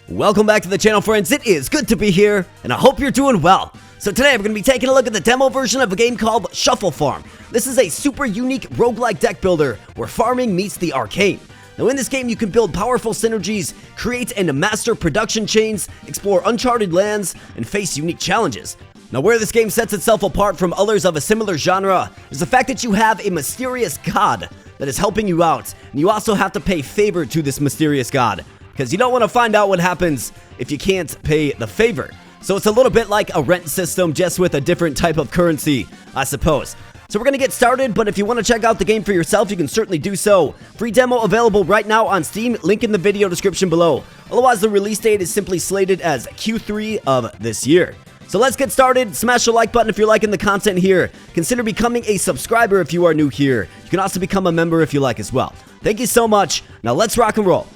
Welcome back to the channel, friends. It is good to be here, and I hope you're doing well. So today we're going to be taking a look at the demo version of a game called Shuffle Farm. This is a super unique roguelike deck builder where farming meets the arcane. Now in this game you can build powerful synergies, create and master production chains, explore uncharted lands, and face unique challenges. Now where this game sets itself apart from others of a similar genre is the fact that you have a mysterious god that is helping you out, and you also have to pay favor to this mysterious god, because you don't want to find out what happens if you can't pay the favor. So it's a little bit like a rent system, just with a different type of currency, I suppose. So we're going to get started, but if you want to check out the game for yourself, you can certainly do so. Free demo available right now on Steam, link in the video description below. Otherwise, the release date is simply slated as Q3 of this year. So let's get started. Smash the like button if you're liking the content here. Consider becoming a subscriber if you are new here. You can also become a member if you like as well. Thank you so much. Now let's rock and roll.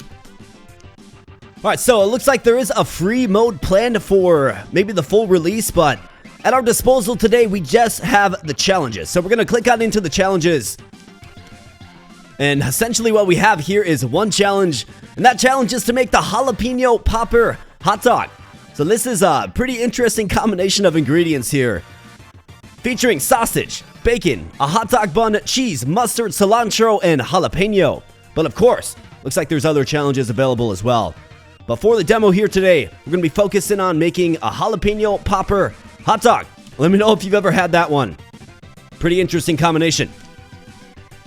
Alright, so it looks like there is a free mode planned for maybe the full release, but at our disposal today, we just have the challenges. So we're going to click on into the challenges. And essentially what we have here is one challenge, and that challenge is to make the jalapeno popper hot dog. So this is a pretty interesting combination of ingredients here, featuring sausage, bacon, a hot dog bun, cheese, mustard, cilantro, and jalapeno. But of course, looks like there's other challenges available as well. But for the demo here today, we're going to be focusing on making a jalapeno popper hot dog. Let me know if you've ever had that one. Pretty interesting combination.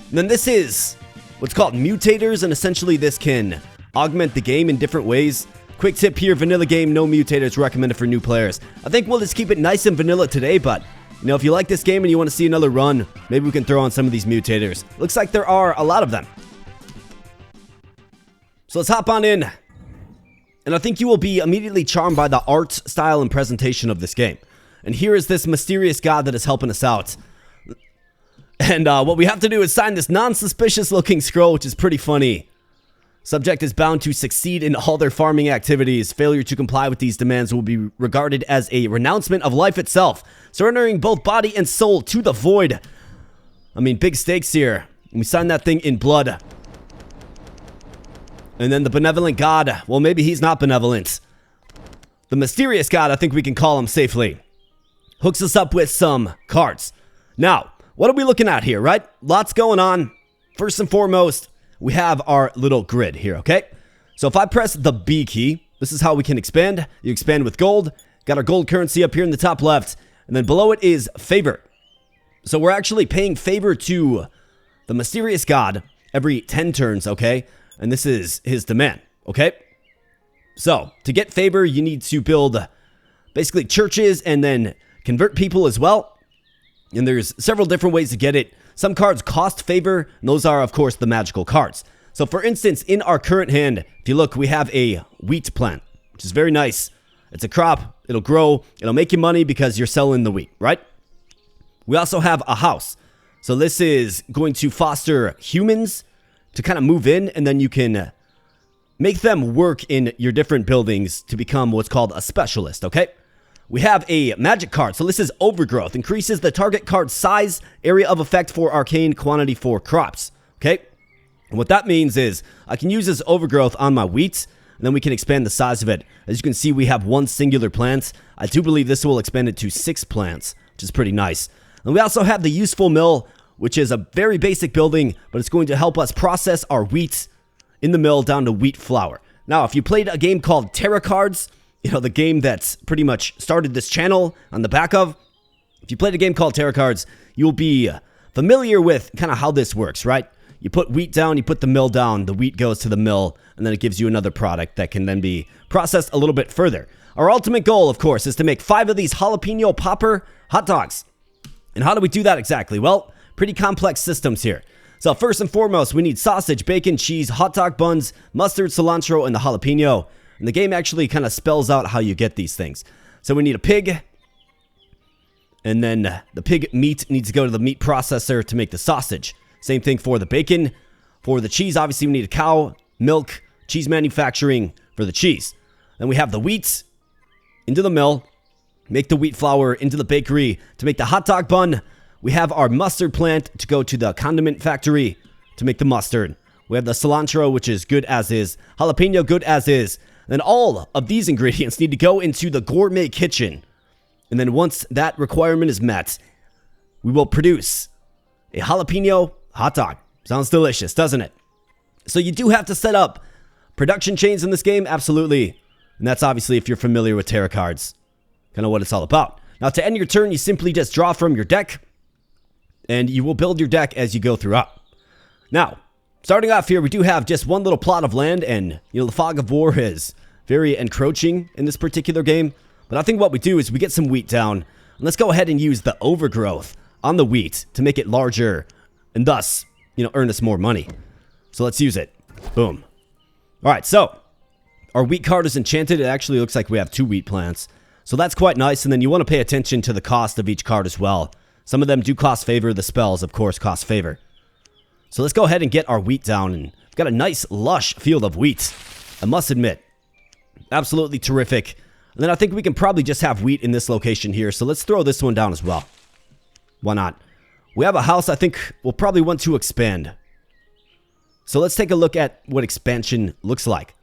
And then this is what's called mutators, and essentially this can augment the game in different ways. Quick tip here, vanilla game, no mutators recommended for new players. I think we'll just keep it nice and vanilla today, but you know, if you like this game and you want to see another run, maybe we can throw on some of these mutators. Looks like there are a lot of them. So let's hop on in. And I think you will be immediately charmed by the art, style, and presentation of this game. And here is this mysterious god that is helping us out. And what we have to do is sign this non-suspicious looking scroll, which is pretty funny. Subject is bound to succeed in all their farming activities. Failure to comply with these demands will be regarded as a renouncement of life itself, surrendering both body and soul to the void. I mean, big stakes here. And we sign that thing in blood. And then the benevolent god, well, maybe he's not benevolent. The mysterious god, I think we can call him safely, hooks us up with some cards. Now, what are we looking at here, right? Lots going on. First and foremost, we have our little grid here, okay? So if I press the B key, this is how we can expand. You expand with gold. Got our gold currency up here in the top left. And then below it is favor. So we're actually paying favor to the mysterious god every 10 turns, okay? And this is his demand, okay? So, to get favor, you need to build basically churches and then convert people as well. And there's several different ways to get it. Some cards cost favor, and those are, of course, the magical cards. So, for instance, in our current hand, if you look, we have a wheat plant, which is very nice. It's a crop, it'll grow, it'll make you money because you're selling the wheat, right? We also have a house. So, this is going to foster humans to kind of move in, and then you can make them work in your different buildings to become what's called a specialist, okay? We have a magic card. So this is overgrowth. Increases the target card's size, area of effect for arcane, quantity for crops, okay? And what that means is I can use this overgrowth on my wheat, and then we can expand the size of it. As you can see, we have one singular plant. I do believe this will expand it to 6 plants, which is pretty nice. And we also have the useful mill, which is a very basic building, but it's going to help us process our wheat in the mill down to wheat flour. Now, if you played a game called Terra Cards, you know, the game that's pretty much started this channel on the back of, if you played a game called Terra Cards, you'll be familiar with kind of how this works, right? You put wheat down, you put the mill down, the wheat goes to the mill, and then it gives you another product that can then be processed a little bit further. Our ultimate goal, of course, is to make 5 of these jalapeno popper hot dogs. And how do we do that exactly? Well, pretty complex systems here. So first and foremost, we need sausage, bacon, cheese, hot dog buns, mustard, cilantro, and the jalapeno. And the game actually kind of spells out how you get these things. So we need a pig. And then the pig meat needs to go to the meat processor to make the sausage. Same thing for the bacon. For the cheese, obviously we need a cow, milk, cheese manufacturing for the cheese. Then we have the wheat into the mill. Make the wheat flour into the bakery to make the hot dog bun. We have our mustard plant to go to the condiment factory to make the mustard. We have the cilantro, which is good as is. Jalapeno, good as is. Then all of these ingredients need to go into the gourmet kitchen. And then once that requirement is met, we will produce a jalapeno hot dog. Sounds delicious, doesn't it? So you do have to set up production chains in this game, absolutely. And that's obviously if you're familiar with tarot cards. Kind of what it's all about. Now to end your turn, you simply just draw from your deck. And you will build your deck as you go throughout. Now, starting off here, we do have just one little plot of land. And, the fog of war is very encroaching in this particular game. But I think what we do is we get some wheat down. And let's go ahead and use the overgrowth on the wheat to make it larger. And thus, earn us more money. So let's use it. Boom. All right, so our wheat card is enchanted. It actually looks like we have 2 wheat plants. So that's quite nice. And then you want to pay attention to the cost of each card as well. Some of them do cost favor. The spells, of course, cost favor. So let's go ahead and get our wheat down. And we've got a nice, lush field of wheat. I must admit. Absolutely terrific. And then I think we can probably just have wheat in this location here. So let's throw this one down as well. Why not? We have a house I think we'll probably want to expand. So let's take a look at what expansion looks like.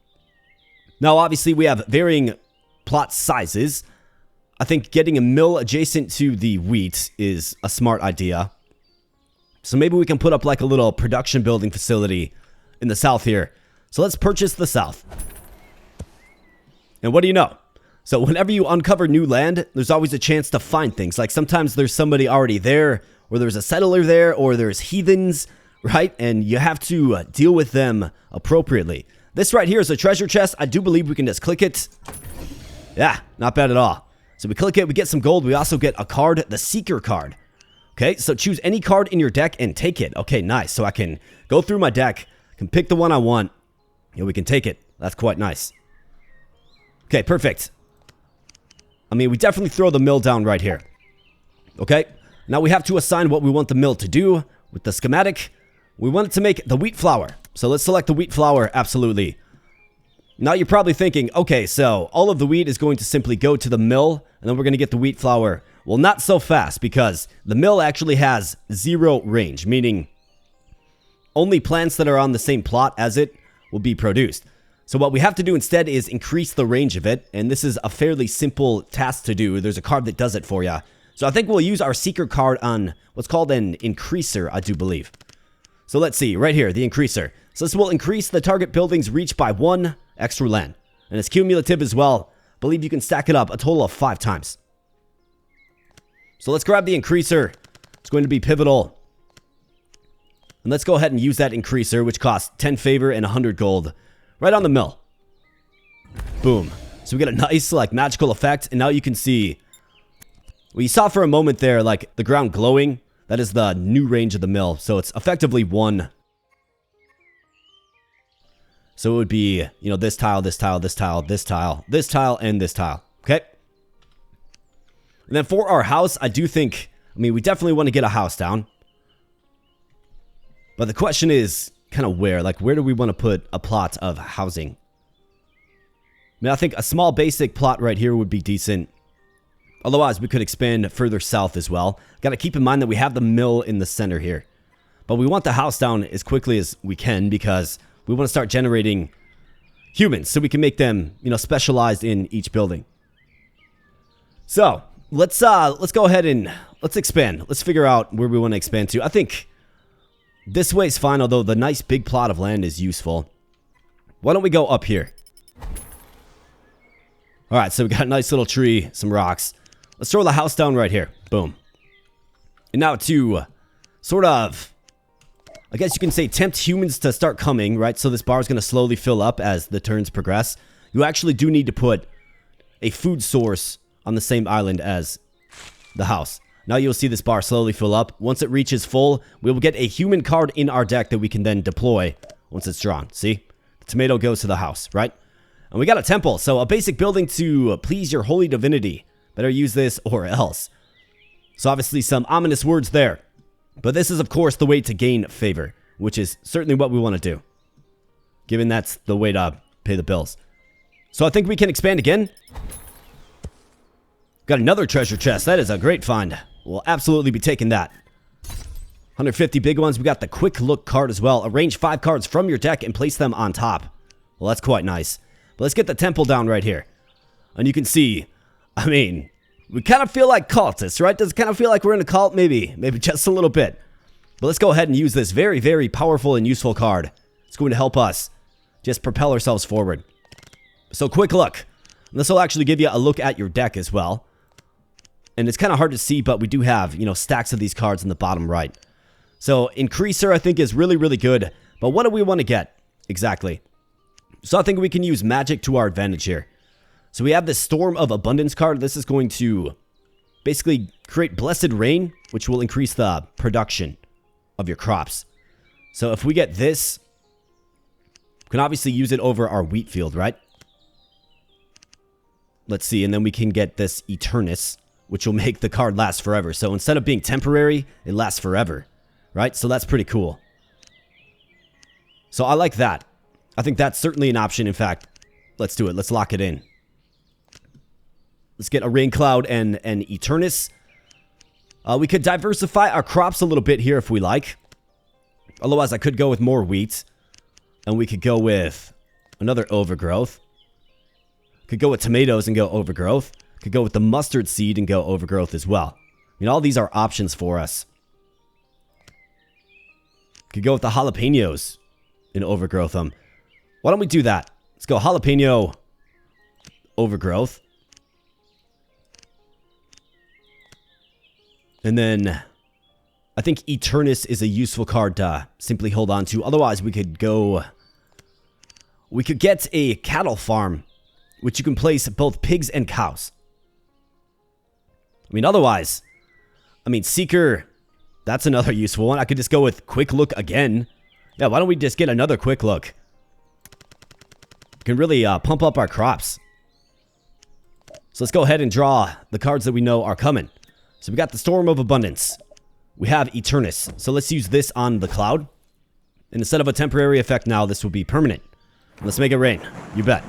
Now, obviously, we have varying plot sizes. I think getting a mill adjacent to the wheat is a smart idea. So maybe we can put up like a little production building facility in the south here. So let's purchase the south. And what do you know? So whenever you uncover new land, there's always a chance to find things. Like sometimes there's somebody already there, or there's a settler there, or there's heathens, right? And you have to deal with them appropriately. This right here is a treasure chest. I do believe we can just click it. Yeah, not bad at all. So we click it, we get some gold. We also get a card, the Seeker card. Okay, so choose any card in your deck and take it. Okay, nice. So I can go through my deck, can pick the one I want, and we can take it. That's quite nice. Okay, perfect. I mean, we definitely throw the mill down right here. Okay, now we have to assign what we want the mill to do. With the schematic, we want it to make the wheat flour. So let's select the wheat flour, absolutely. Now you're probably thinking, okay, so all of the wheat is going to simply go to the mill, and then we're going to get the wheat flour. Well, not so fast, because the mill actually has 0 range, meaning only plants that are on the same plot as it will be produced. So what we have to do instead is increase the range of it, and this is a fairly simple task to do. There's a card that does it for you. So I think we'll use our Seeker card on what's called an increaser, I do believe. So let's see, right here, the increaser. So this will increase the target building's reach by 1 extra land. And it's cumulative as well. I believe you can stack it up a total of 5 times. So let's grab the increaser. It's going to be pivotal. And let's go ahead and use that increaser, which costs 10 favor and 100 gold. Right on the mill. Boom. So we get a nice, magical effect. And now you can see, well, you saw for a moment there, the ground glowing. That is the new range of the mill. So it's effectively 1. So it would be, this tile, this tile, this tile, this tile, this tile, and this tile. Okay? And then for our house, I do think, we definitely want to get a house down. But the question is kind of where? Where do we want to put a plot of housing? I think a small basic plot right here would be decent. Otherwise, we could expand further south as well. Got to keep in mind that we have the mill in the center here. But we want the house down as quickly as we can because we want to start generating humans so we can make them, specialized in each building. So, let's go ahead and let's expand. Let's figure out where we want to expand to. I think this way is fine, although the nice big plot of land is useful. Why don't we go up here? All right, so we got a nice little tree, some rocks. Let's throw the house down right here. Boom. And now to sort of, I guess you can say, tempt humans to start coming, right? So this bar is going to slowly fill up as the turns progress. You actually do need to put a food source on the same island as the house. Now you'll see this bar slowly fill up. Once it reaches full, we will get a human card in our deck that we can then deploy once it's drawn. See? The tomato goes to the house, right? And we got a temple, so a basic building to please your holy divinity. Better use this or else. So obviously some ominous words there. But this is, of course, the way to gain favor, which is certainly what we want to do, given that's the way to pay the bills. So I think we can expand again. Got another treasure chest. That is a great find. We'll absolutely be taking that. 150 big ones. We got the quick look card as well. Arrange 5 cards from your deck and place them on top. Well, that's quite nice. But let's get the temple down right here. And you can see, I mean, we kind of feel like cultists, right? Does it kind of feel like we're in a cult? Maybe just a little bit. But let's go ahead and use this very, very powerful and useful card. It's going to help us just propel ourselves forward. So quick look. This will actually give you a look at your deck as well. And it's kind of hard to see, but we do have, you know, stacks of these cards in the bottom right. So Increaser, I think, is really, really good. But what do we want to get exactly? So I think we can use magic to our advantage here. So we have this Storm of Abundance card. This is going to basically create Blessed Rain, which will increase the production of your crops. So if we get this, we can obviously use it over our wheat field, right? Let's see, and then we can get this Eternus, which will make the card last forever. So instead of being temporary, it lasts forever, right? So that's pretty cool. So I like that. I think that's certainly an option. In fact, let's do it. Let's lock it in. Let's get a Rain Cloud and an Eternus. We could diversify our crops a little bit here if we like. Otherwise, I could go with more wheat. And we could go with another overgrowth. Could go with tomatoes and go overgrowth. Could go with the mustard seed and go overgrowth as well. I mean, all these are options for us. Could go with the jalapenos and overgrowth them. Why don't we do that? Let's go jalapeno overgrowth. And then I think Eternus is a useful card to simply hold on to. Otherwise, we could go... We could get a cattle farm, which you can place both pigs and cows. I mean, otherwise... I mean, Seeker, that's another useful one. I could just go with Quick Look again. Yeah, why don't we just get another Quick Look? We can really pump up our crops. So let's go ahead and draw the cards that we know are coming. So we got the Storm of Abundance. We have Eternus. So let's use this on the cloud. And instead of a temporary effect now, this will be permanent. Let's make it rain. You bet.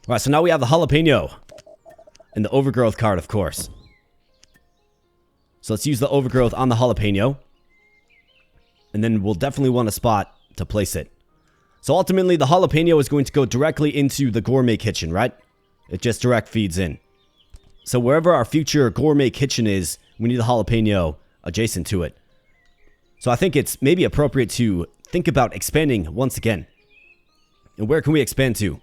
Alright, so now we have the jalapeno. And the overgrowth card, of course. So let's use the overgrowth on the jalapeno. And then we'll definitely want a spot to place it. So ultimately, the jalapeno is going to go directly into the gourmet kitchen, right? It just direct feeds in. So wherever our future gourmet kitchen is, we need a jalapeno adjacent to it. So I think it's maybe appropriate to think about expanding once again. And where can we expand to?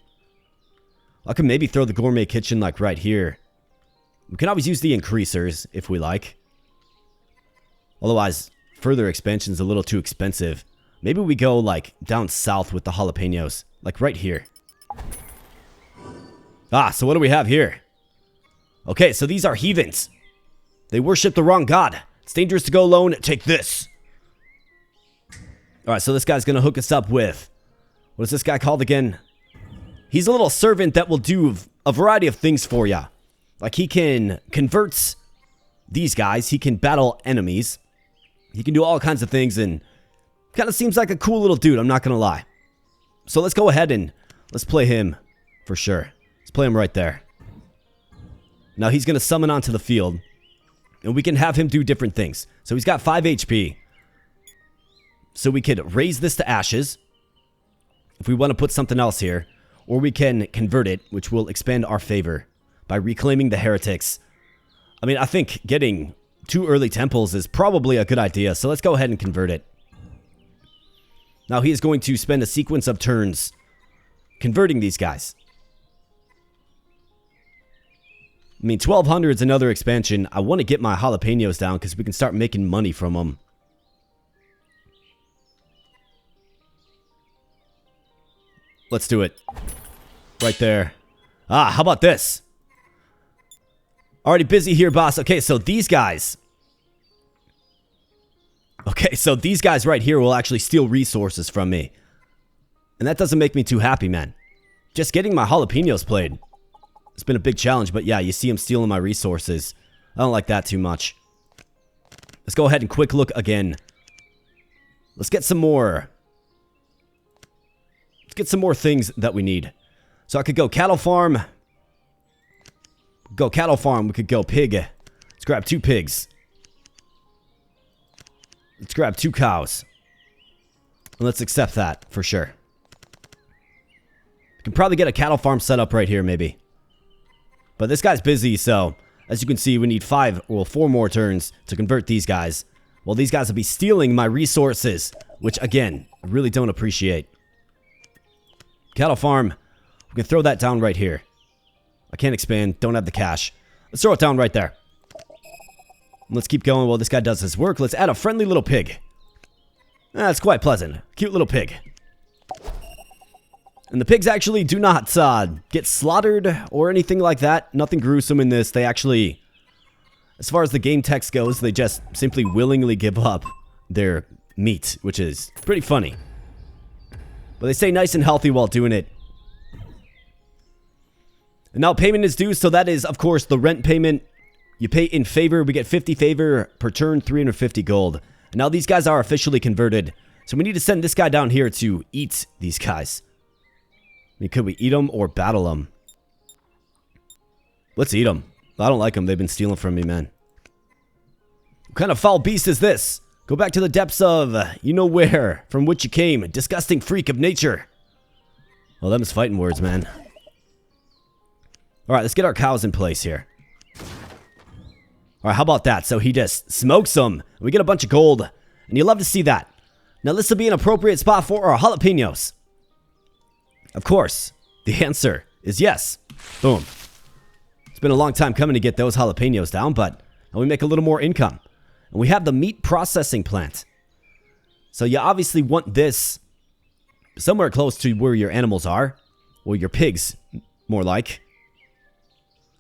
I can maybe throw the gourmet kitchen like right here. We can always use the increasers if we like. Otherwise, further expansion is a little too expensive. Maybe we go like down south with the jalapenos. Like right here. Ah, so what do we have here? Okay, so these are heathens. They worship the wrong god. It's dangerous to go alone. Take this. Alright, so this guy's going to hook us up with... What is this guy called again? He's a little servant that will do a variety of things for ya. Like he can convert these guys. He can battle enemies. He can do all kinds of things and kind of seems like a cool little dude, I'm not going to lie. So let's go ahead and let's play him for sure. Let's play him right there. Now he's going to summon onto the field. And we can have him do different things. So he's got 5 HP. So we could raise this to ashes. If we want to put something else here. Or we can convert it, which will expand our favor. By reclaiming the heretics. I mean, I think getting 2 early temples is probably a good idea. So let's go ahead and convert it. Now he is going to spend a sequence of turns converting these guys. I mean, 1200 is another expansion. I want to get my jalapenos down because we can start making money from them. Let's do it. Right there. Ah, how about this? Already busy here, boss. Okay, so these guys. Okay, so these guys right here will actually steal resources from me. And that doesn't make me too happy, man. Just getting my jalapenos played. It's been a big challenge, but yeah, you see him stealing my resources. I don't like that too much. Let's go ahead and quick look again. Let's get some more. Let's get some more things that we need. So I could go cattle farm. Go cattle farm. We could go pig. Let's grab 2 pigs. Let's grab 2 cows. And let's accept that for sure. We can probably get a cattle farm set up right here, maybe. But this guy's busy, so as you can see, we need 4 more turns to convert these guys. Well, these guys will be stealing my resources, which, again, I really don't appreciate. Cattle farm. We can throw that down right here. I can't expand. Don't have the cash. Let's throw it down right there. Let's keep going while this guy does his work. Let's add a friendly little pig. That's quite pleasant. Cute little pig. And the pigs actually do not get slaughtered or anything like that. Nothing gruesome in this. They actually, as far as the game text goes, they just simply willingly give up their meat, which is pretty funny. But they stay nice and healthy while doing it. And now payment is due, so that is, of course, the rent payment. You pay in favor. We get 50 favor per turn, 350 gold. And now these guys are officially converted. So we need to send this guy down here to eat these guys. I mean, could we eat them or battle them? Let's eat them. I don't like them. They've been stealing from me, man. What kind of foul beast is this? Go back to the depths of you know where, from which you came. Disgusting freak of nature. Well, them's fighting words, man. Alright, let's get our cows in place here. Alright, how about that? So he just smokes them. We get a bunch of gold. And you love to see that. Now this will be an appropriate spot for our jalapenos. Of course, the answer is yes. Boom. It's been a long time coming to get those jalapenos down, but we make a little more income. And we have the meat processing plant. So you obviously want this somewhere close to where your animals are. Or your pigs, more like.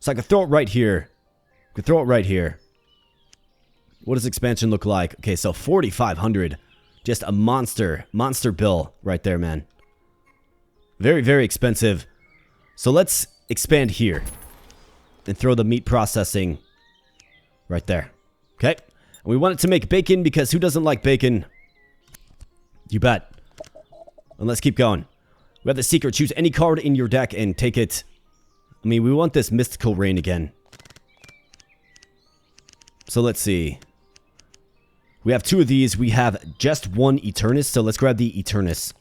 So I can throw it right here. I can throw it right here. What does expansion look like? Okay, so 4,500. Just a monster bill right there, man. Very, very expensive. So let's expand here. And throw the meat processing right there. Okay. And we want it to make bacon because who doesn't like bacon? You bet. And let's keep going. We have the secret. Choose any card in your deck and take it. I mean, we want this mystical rain again. So let's see. We have 2 of these. We have just 1 Eternus. So let's grab the Eternus.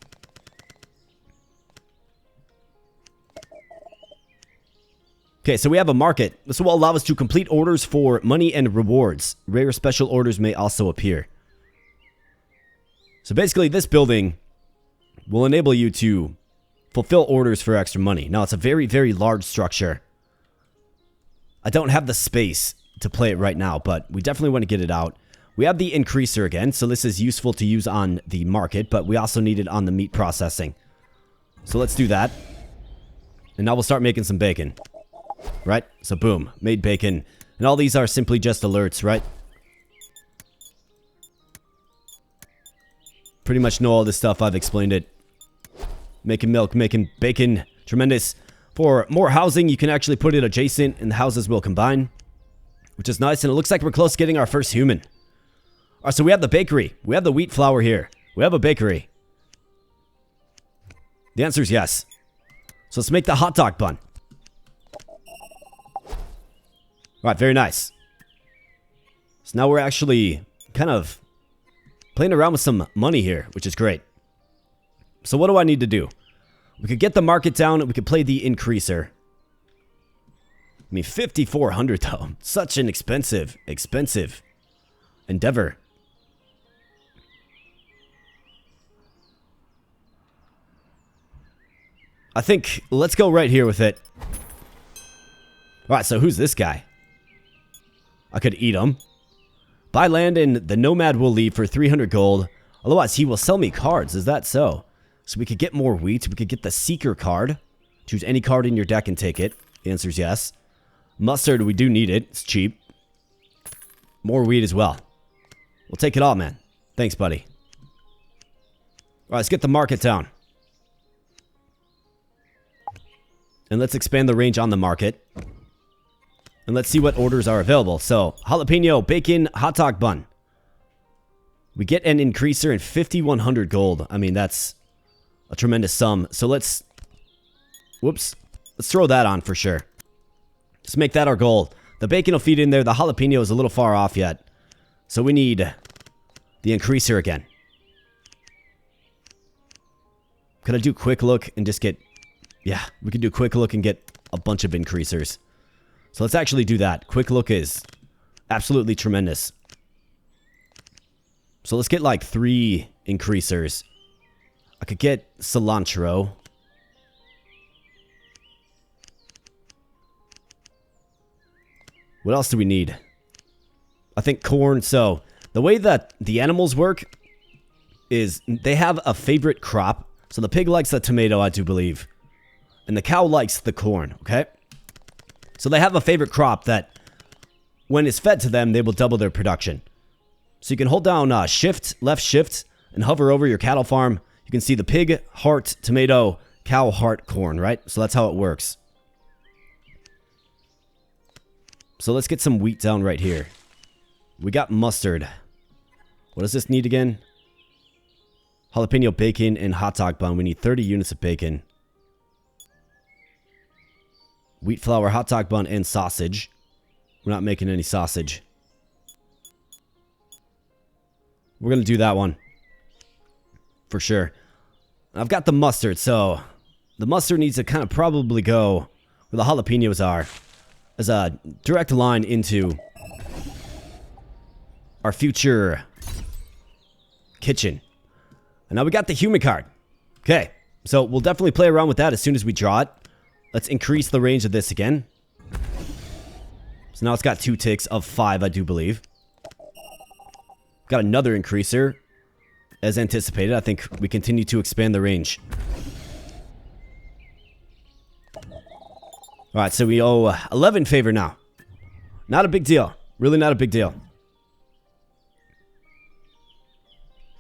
Okay, so we have a market. This will allow us to complete orders for money and rewards. Rare special orders may also appear. So basically, this building will enable you to fulfill orders for extra money. Now, it's a very, very large structure. I don't have the space to play it right now, but we definitely want to get it out. We have the increaser again, so this is useful to use on the market, but we also need it on the meat processing. So let's do that. And now we'll start making some bacon. Right? So boom, made bacon. And all these are simply just alerts, right? Pretty much know all this stuff. I've explained it. Making milk, making bacon. Tremendous. For more housing, you can actually put it adjacent and the houses will combine. Which is nice. And it looks like we're close to getting our first human. Alright, so we have the bakery. We have the wheat flour here. We have a bakery. The answer is yes. So let's make the hot dog bun. Alright, very nice. So now we're actually kind of playing around with some money here, which is great. So what do I need to do? We could get the market down and we could play the increaser. I mean, 5,400 though. Such an expensive endeavor. I think let's go right here with it. Alright, so who's this guy? I could eat him. Buy land and the nomad will leave for 300 gold. Otherwise, he will sell me cards. Is that so? So we could get more wheat. We could get the seeker card. Choose any card in your deck and take it. The answer is yes. Mustard, we do need it. It's cheap. More wheat as well. We'll take it all, man. Thanks, buddy. Alright, let's get the market down. And let's expand the range on the market. And let's see what orders are available. So, jalapeno, bacon, hot dog bun. We get an increaser in 5,100 gold. I mean, that's a tremendous sum. So let's... Whoops. Let's throw that on for sure. Just make that our goal. The bacon will feed in there. The jalapeno is a little far off yet. So we need the increaser again. Could I do quick look and just get... Yeah, we could do quick look and get a bunch of increasers. So let's actually do that. Quick look is absolutely tremendous. So let's get like 3 increasers. I could get cilantro. What else do we need? I think corn. So the way that the animals work is they have a favorite crop. So the pig likes the tomato, I do believe. And the cow likes the corn, okay? So they have a favorite crop that when it's fed to them, they will double their production. So you can hold down left shift, and hover over your cattle farm. You can see the pig, heart, tomato, cow, heart, corn, right? So that's how it works. So let's get some wheat down right here. We got mustard. What does this need again? Jalapeno bacon and hot dog bun. We need 30 units of bacon. Wheat flour, hot dog bun, and sausage. We're not making any sausage. We're going to do that one. For sure. I've got the mustard, so the mustard needs to kind of probably go where the jalapenos are. As a direct line into our future kitchen. And now we got the human card. Okay, so we'll definitely play around with that as soon as we draw it. Let's increase the range of this again. So now it's got 2 ticks of 5, I do believe. Got another increaser. As anticipated, I think we continue to expand the range. Alright, so we owe 11 favor now. Not a big deal. Really not a big deal.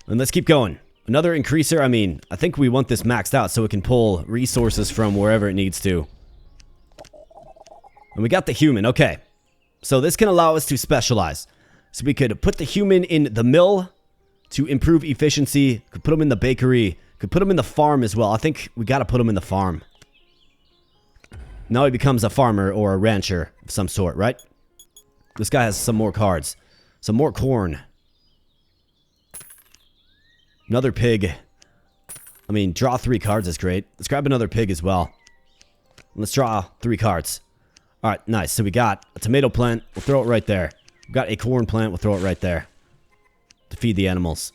And let's keep going. Another increaser. I mean, I think we want this maxed out so it can pull resources from wherever it needs to. And we got the human. Okay. So this can allow us to specialize. So we could put the human in the mill to improve efficiency. Could put him in the bakery. Could put him in the farm as well. I think we got to put him in the farm. Now he becomes a farmer or a rancher of some sort, right? This guy has some more cards. Some more corn. Another pig. I mean, draw 3 cards is great. Let's grab another pig as well. Let's draw 3 cards. Alright, nice. So we got a tomato plant. We'll throw it right there. We've got a corn plant. We'll throw it right there. To feed the animals.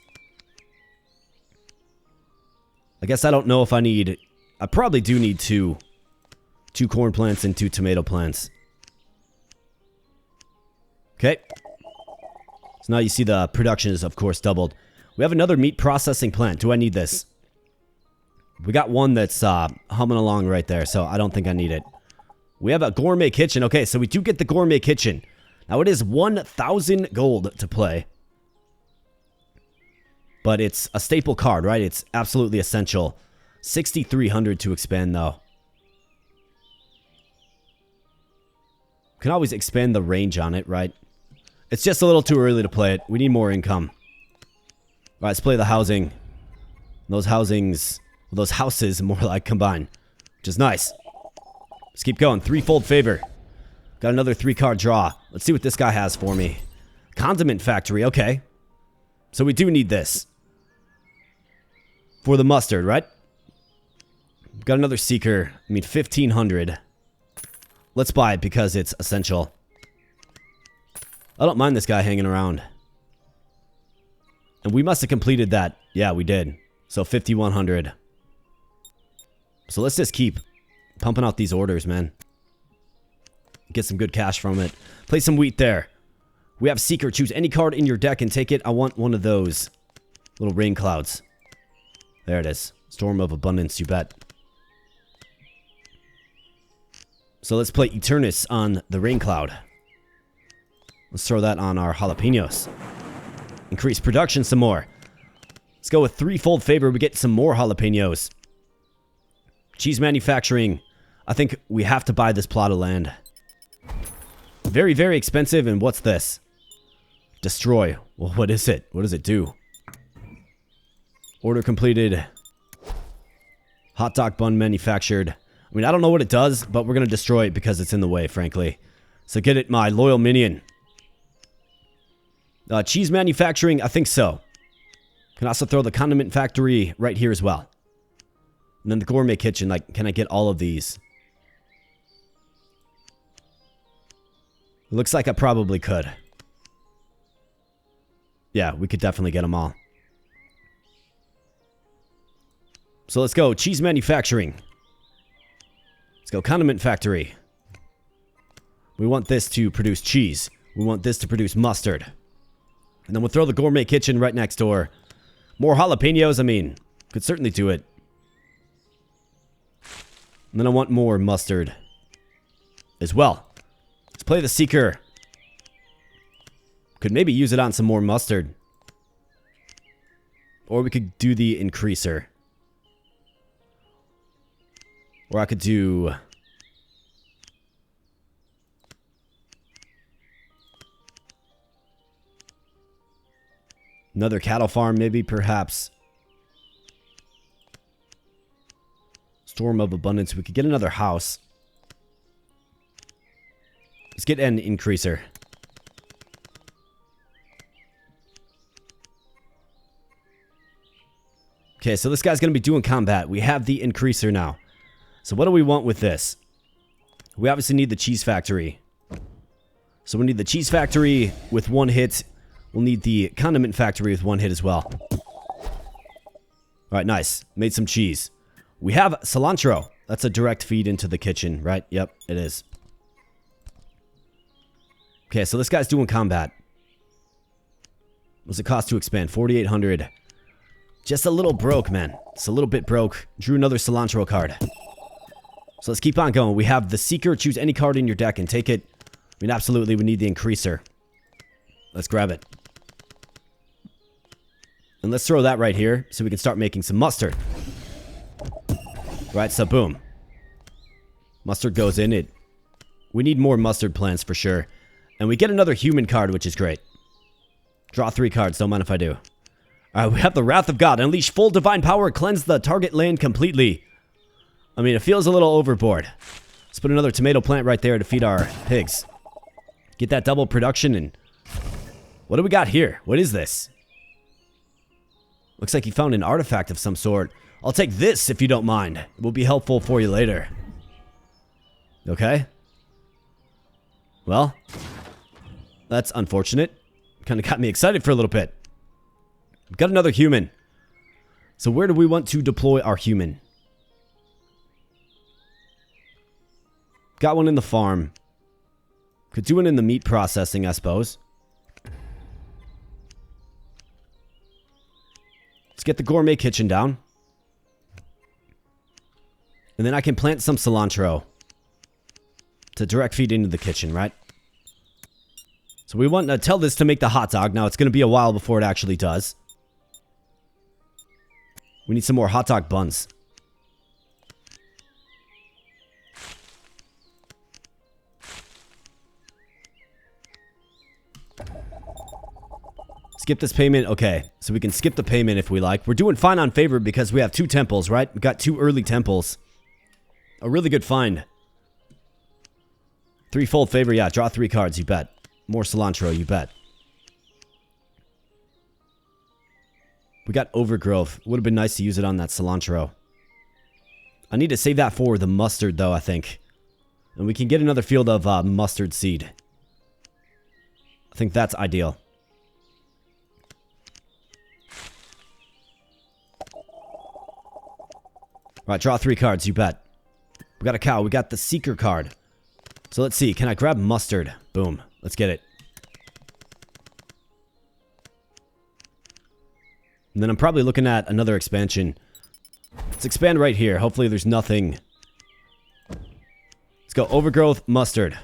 I guess I don't know if I need... I probably do need 2 corn plants and 2 tomato plants. Okay. So now you see the production is, of course, doubled. We have another meat processing plant. Do I need this? We got one that's humming along right there, so I don't think I need it. We have a gourmet kitchen. Okay, so we do get the gourmet kitchen. Now, it is 1,000 gold to play. But it's a staple card, right? It's absolutely essential. 6,300 to expand, though. Can always expand the range on it, right? It's just a little too early to play it. We need more income. All right, let's play the housing. Those houses, more like, combine. Which is nice. Let's keep going. 3-fold favor. Got another 3-card draw. Let's see what this guy has for me. Condiment factory, okay. So we do need this. For the mustard, right? Got another seeker. I mean, 1,500. Let's buy it because it's essential. I don't mind this guy hanging around. And we must have completed that. Yeah, we did. So 5,100. So let's just keep pumping out these orders, man. Get some good cash from it. Play some wheat there. We have Seeker. Choose any card in your deck and take it. I want one of those little rain clouds. There it is. Storm of Abundance, you bet. So let's play Eternus on the rain cloud. Let's throw that on our jalapenos. Increase production some more. Let's go with 3-fold favor. We get some more jalapenos. Cheese manufacturing. I think we have to buy this plot of land. Very, very expensive. And what's this? Destroy. Well, what is it? What does it do? Order completed. Hot dog bun manufactured. I mean, I don't know what it does, but we're going to destroy it because it's in the way, frankly. So get it, my loyal minion. Cheese manufacturing, I think so. Can also throw the condiment factory right here as well. And then the gourmet kitchen, like, can I get all of these? It looks like I probably could. Yeah, we could definitely get them all. So let's go. Cheese manufacturing. Let's go. Condiment factory. We want this to produce cheese. We want this to produce mustard. And then we'll throw the gourmet kitchen right next door. More jalapenos, I mean, could certainly do it. And then I want more mustard as well. Let's play the Seeker. Could maybe use it on some more mustard. Or we could do the Increaser. Or I could do... another cattle farm, maybe, perhaps. Storm of Abundance. We could get another house. Let's get an Increaser. Okay, so this guy's going to be doing combat. We have the Increaser now. So what do we want with this? We obviously need the cheese factory. So we need the cheese factory with one hit. We'll need the condiment factory with one hit as well. Alright, nice. Made some cheese. We have cilantro. That's a direct feed into the kitchen, right? Yep, it is. Okay, so this guy's doing combat. What's it cost to expand? 4,800. Just a little broke, man. It's a little bit broke. Drew another cilantro card. So let's keep on going. We have the Seeker. Choose any card in your deck and take it. I mean, absolutely, we need the Increaser. Let's grab it. And let's throw that right here so we can start making some mustard. Right, so boom. Mustard goes in it. We need more mustard plants for sure. And we get another human card, which is great. Draw 3 cards, don't mind if I do. Alright, we have the Wrath of God. Unleash full divine power, cleanse the target land completely. I mean, it feels a little overboard. Let's put another tomato plant right there to feed our pigs. Get that double production and... what do we got here? What is this? Looks like he found an artifact of some sort. I'll take this if you don't mind. It will be helpful for you later. Okay. Well, that's unfortunate. Kind of got me excited for a little bit. We've got another human. So where do we want to deploy our human? Got one in the farm. Could do one in the meat processing, I suppose. Let's get the gourmet kitchen down. And then I can plant some cilantro to direct feed into the kitchen, right? So we want to tell this to make the hot dog. Now, it's going to be a while before it actually does. We need some more hot dog buns. Skip this payment. Okay, so we can skip the payment if we like. We're doing fine on favor because we have 2 temples, right? We got 2 early temples. A really good find. 3-fold favor. Yeah, draw 3 cards, you bet. More cilantro, you bet. We got overgrowth. Would have been nice to use it on that cilantro. I need to save that for the mustard, though, I think. And we can get another field of mustard seed. I think that's ideal. Alright, draw 3 cards, you bet. We got a cow. We got the Seeker card. So let's see. Can I grab mustard? Boom. Let's get it. And then I'm probably looking at another expansion. Let's expand right here. Hopefully there's nothing. Let's go overgrowth, mustard.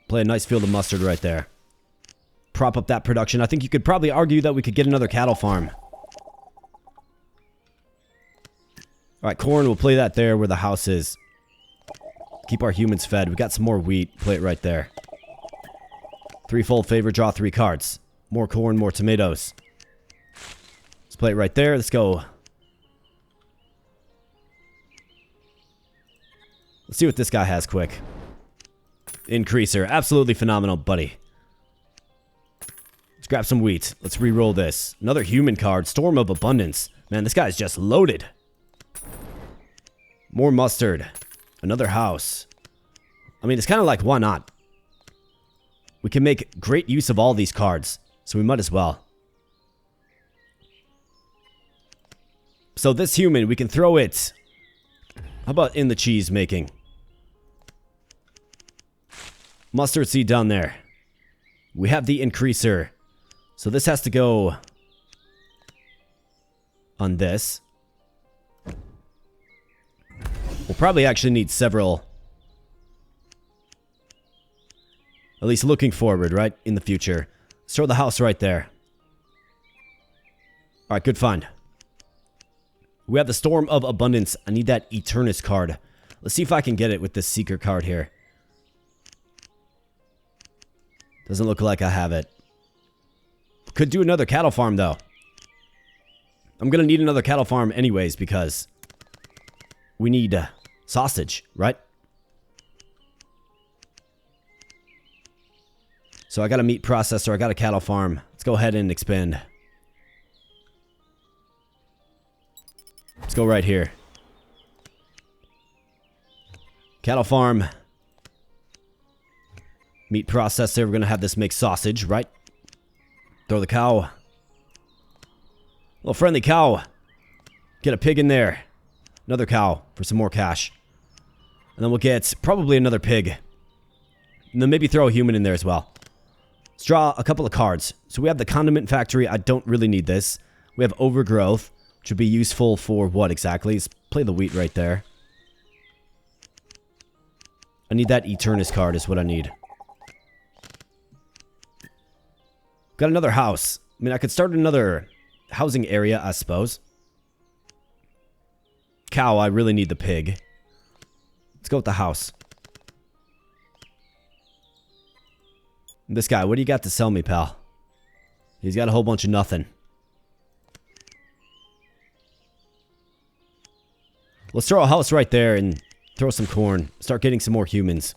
Play a nice field of mustard right there. Prop up that production. I think you could probably argue that we could get another cattle farm. Alright, corn, we'll play that there where the house is. Keep our humans fed. We got some more wheat. Play it right there. 3-fold favor, draw 3 cards. More corn, more tomatoes. Let's play it right there. Let's go. Let's see what this guy has quick. Increaser. Absolutely phenomenal, buddy. Let's grab some wheat. Let's re-roll this. Another human card. Storm of Abundance. Man, this guy's just loaded. More mustard. Another house. I mean, it's kind of like, why not? We can make great use of all these cards, so we might as well. So this human, we can throw it. How about in the cheese making? Mustard seed down there. We have the increaser. So this has to go on this. We'll probably actually need several. At least looking forward, right? In the future. Let's throw the house right there. Alright, good find. We have the Storm of Abundance. I need that Eternus card. Let's see if I can get it with this Seeker card here. Doesn't look like I have it. Could do another cattle farm, though. I'm going to need another cattle farm anyways, because we need sausage, right? So I got a meat processor, I got a cattle farm. Let's go ahead and expand. Let's go right here. Cattle farm. Meat processor, we're going to have this make sausage, right? Throw the cow. Little friendly cow. Get a pig in there. Another cow for some more cash. And then we'll get probably another pig. And then maybe throw a human in there as well. Let's draw a couple of cards. So we have the Condiment Factory. I don't really need this. We have Overgrowth, which would be useful for what exactly? Let's play the wheat right there. I need that Eternus card is what I need. Got another house. I mean, I could start another housing area, I suppose. Cow, I really need the pig. Let's go with the house. This guy, what do you got to sell me, pal? He's got a whole bunch of nothing. Let's throw a house right there and throw some corn. Start getting some more humans.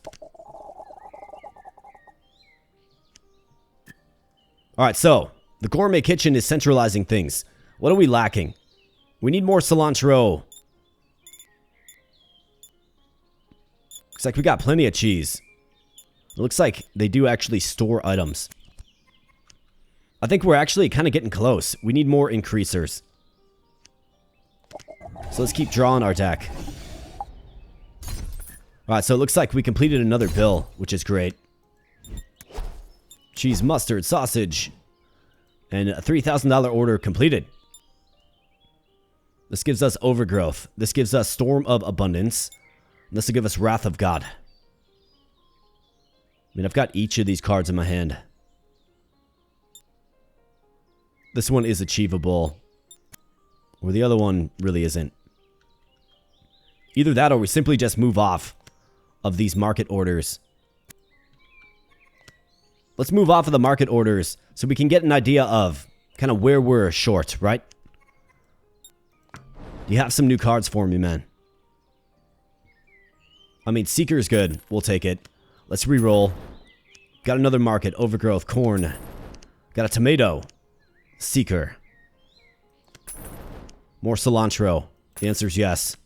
Alright, so the gourmet kitchen is centralizing things. What are we lacking? We need more cilantro. Looks like we got plenty of cheese. It looks like they do actually store items. I think we're actually kind of getting close. We need more increasers. So let's keep drawing our deck. Alright, so it looks like we completed another bill, which is great. Cheese, mustard, sausage. And a $3,000 order completed. This gives us Overgrowth. This gives us Storm of Abundance. And this will give us Wrath of God. I mean, I've got each of these cards in my hand. This one is achievable. Or the other one really isn't. Either that or we simply just move off of these market orders. Let's move off of the market orders so we can get an idea of kind of where we're short, right? Do you have some new cards for me, man? I mean, Seeker's good. We'll take it. Let's re-roll. Got another market. Overgrowth. Corn. Got a tomato. Seeker. More cilantro. The answer's yes.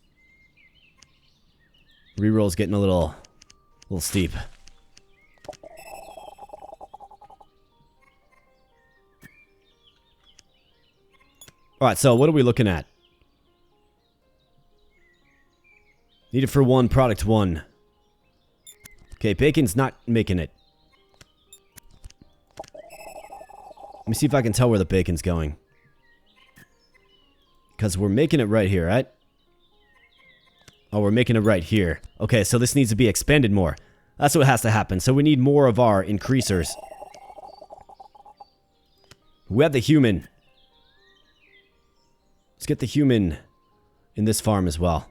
Reroll's getting a little steep. Alright, so what are we looking at? Need it for one, product one. Okay, bacon's not making it. Let me see if I can tell where the bacon's going. Because we're making it right here, right? Oh, we're making it right here. Okay, so this needs to be expanded more. That's what has to happen. So we need more of our increasers. We have the human. Let's get the human in this farm as well.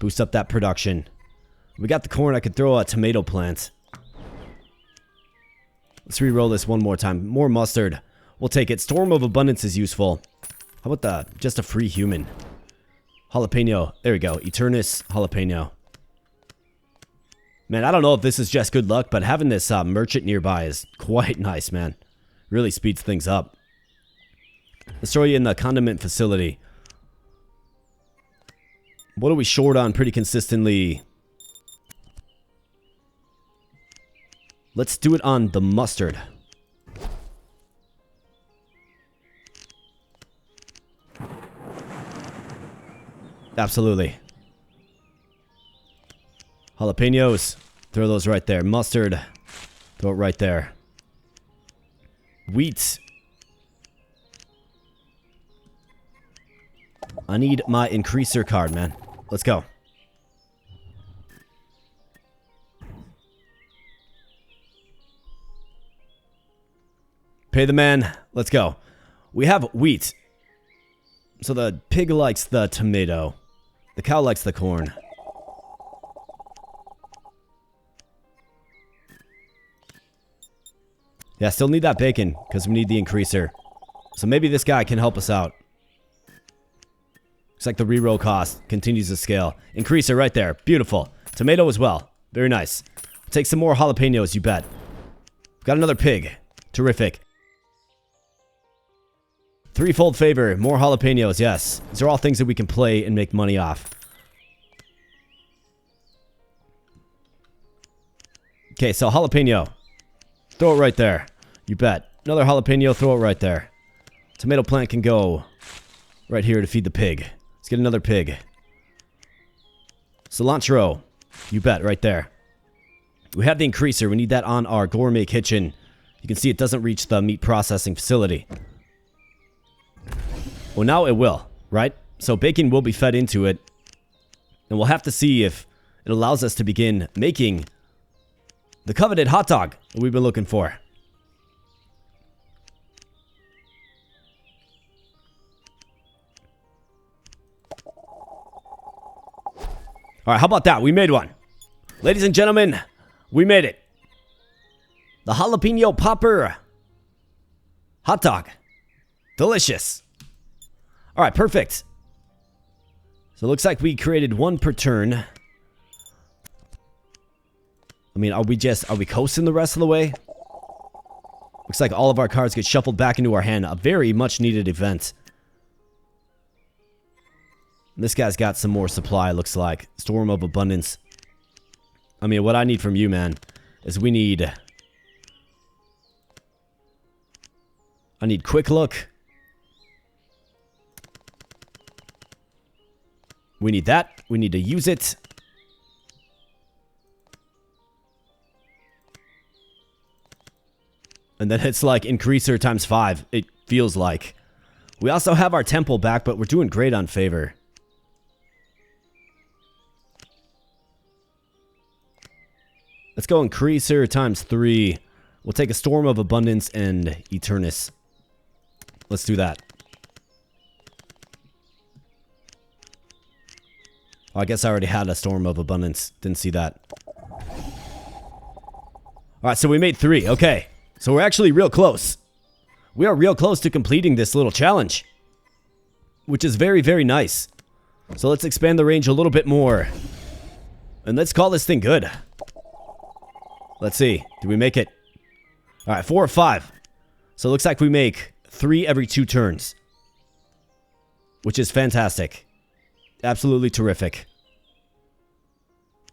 Boost up that production. We got the corn. I could throw a tomato plant. Let's re-roll this one more time. More mustard. We'll take it. Storm of Abundance is useful. How about just a free human? Jalapeno. There we go. Eternus jalapeno. Man, I don't know if this is just good luck, but having this merchant nearby is quite nice, man. Really speeds things up. Let's throw you in the condiment facility. What are we short on pretty consistently? Let's do it on the mustard. Absolutely. Jalapenos. Throw those right there. Mustard. Throw it right there. Wheat. I need my increaser card, man. Let's go. Pay the man. Let's go. We have wheat. So the pig likes the tomato. The cow likes the corn. Yeah, still need that bacon because we need the increaser. So maybe this guy can help us out. Looks like the reroll cost continues to scale. Increaser right there. Beautiful. Tomato as well. Very nice. Take some more jalapenos, you bet. Got another pig. Terrific. Threefold favor. More jalapenos, yes. These are all things that we can play and make money off. Okay, so jalapeno. Throw it right there. You bet. Another jalapeno, throw it right there. Tomato plant can go right here to feed the pig. Let's get another pig. Cilantro. You bet, right there. We have the increaser. We need that on our gourmet kitchen. You can see it doesn't reach the meat processing facility. Well, now it will, right? So bacon will be fed into it. And we'll have to see if it allows us to begin making the coveted hot dog that we've been looking for. Alright, how about that? We made one. Ladies and gentlemen, we made it. The jalapeno popper hot dog. Delicious. Alright, perfect. So it looks like we created one per turn. I mean, are we coasting the rest of the way? Looks like all of our cards get shuffled back into our hand. A very much needed event. This guy's got some more supply, looks like. Storm of Abundance. I mean, what I need from you, man, is I need Quick Look. We need that. We need to use it. And then it's like increaser times 5. It feels like. We also have our temple back, but we're doing great on favor. Let's go increaser times 3. We'll take a Storm of Abundance and Eternus. Let's do that. Oh, I guess I already had a Storm of Abundance. Didn't see that. Alright, so we made 3. Okay. So we're actually real close. We are real close to completing this little challenge. Which is very, very nice. So let's expand the range a little bit more. And let's call this thing good. Let's see. Do we make it? Alright, 4 or 5. So it looks like we make 3 every 2 turns. Which is fantastic. Absolutely terrific.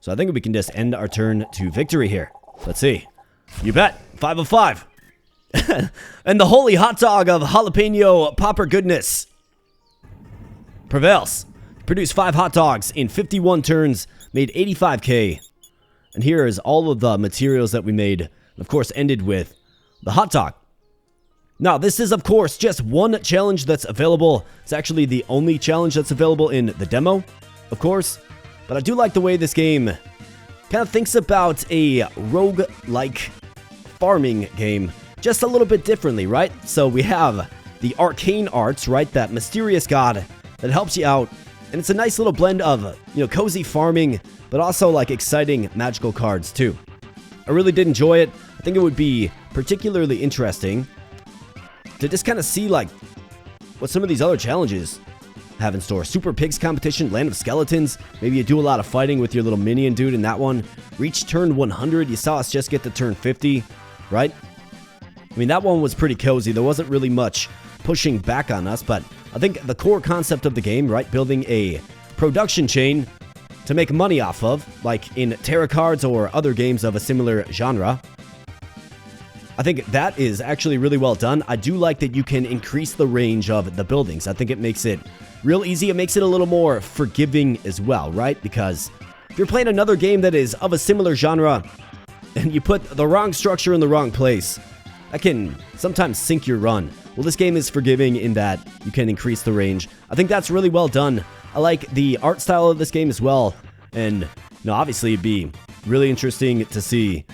So I think we can just end our turn to victory here. Let's see. You bet. 5 of 5. And the holy hot dog of jalapeno popper goodness prevails. Produced 5 hot dogs in 51 turns. Made 85k. And here is all of the materials that we made. And of course, ended with the hot dog. Now, this is, of course, just one challenge that's available. It's actually the only challenge that's available in the demo, of course. But I do like the way this game kind of thinks about a roguelike farming game just a little bit differently, right? So we have the Arcane arts, right? That mysterious god that helps you out. And it's a nice little blend of, cozy farming, but also like exciting magical cards too. I really did enjoy it. I think it would be particularly interesting to just kind of see like what some of these other challenges have in store. Super Pigs competition, Land of Skeletons. Maybe you do a lot of fighting with your little minion dude in that one. Reach turn 100. You saw us just get to turn 50, right? I mean, that one was pretty cozy. There wasn't really much pushing back on us, but I think the core concept of the game, right, building a production chain to make money off of, like in tarot cards or other games of a similar genre, I think that is actually really well done. I do like that you can increase the range of the buildings. I think it makes it real easy. It makes it a little more forgiving as well, right? Because if you're playing another game that is of a similar genre and you put the wrong structure in the wrong place, that can sometimes sink your run. Well, this game is forgiving in that you can increase the range. I think that's really well done. I like the art style of this game as well. And, you know, obviously it'd be really interesting to see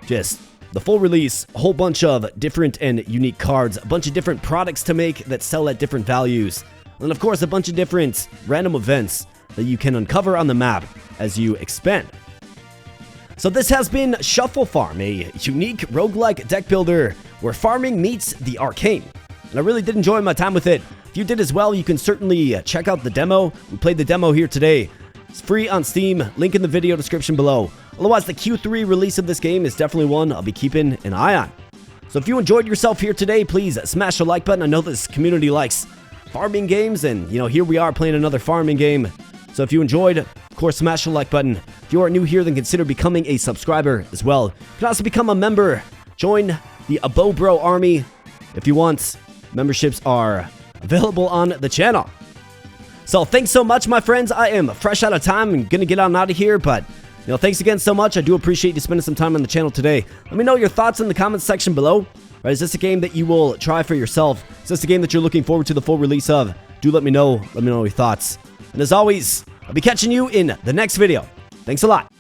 just the full release, a whole bunch of different and unique cards, a bunch of different products to make that sell at different values, and of course a bunch of different random events that you can uncover on the map as you expand. So this has been Shuffle Farm, a unique roguelike deck builder where farming meets the arcane. And I really did enjoy my time with it. If you did as well, you can certainly check out the demo. We played the demo here today. It's free on Steam, link in the video description below. Otherwise, the Q3 release of this game is definitely one I'll be keeping an eye on. So if you enjoyed yourself here today, please smash the like button. I know this community likes farming games, and you know, here we are playing another farming game. So if you enjoyed, of course, smash the like button. If you are new here, then consider becoming a subscriber as well. You can also become a member. Join the AboBro army if you want. Memberships are available on the channel. So thanks so much, my friends. I am fresh out of time and gonna get on out of here, but you know, thanks again so much. I do appreciate you spending some time on the channel today. Let me know your thoughts in the comments section below. Right, is this a game that you will try for yourself? Is this a game that you're looking forward to the full release of? Do let me know. Let me know your thoughts. And as always, I'll be catching you in the next video. Thanks a lot.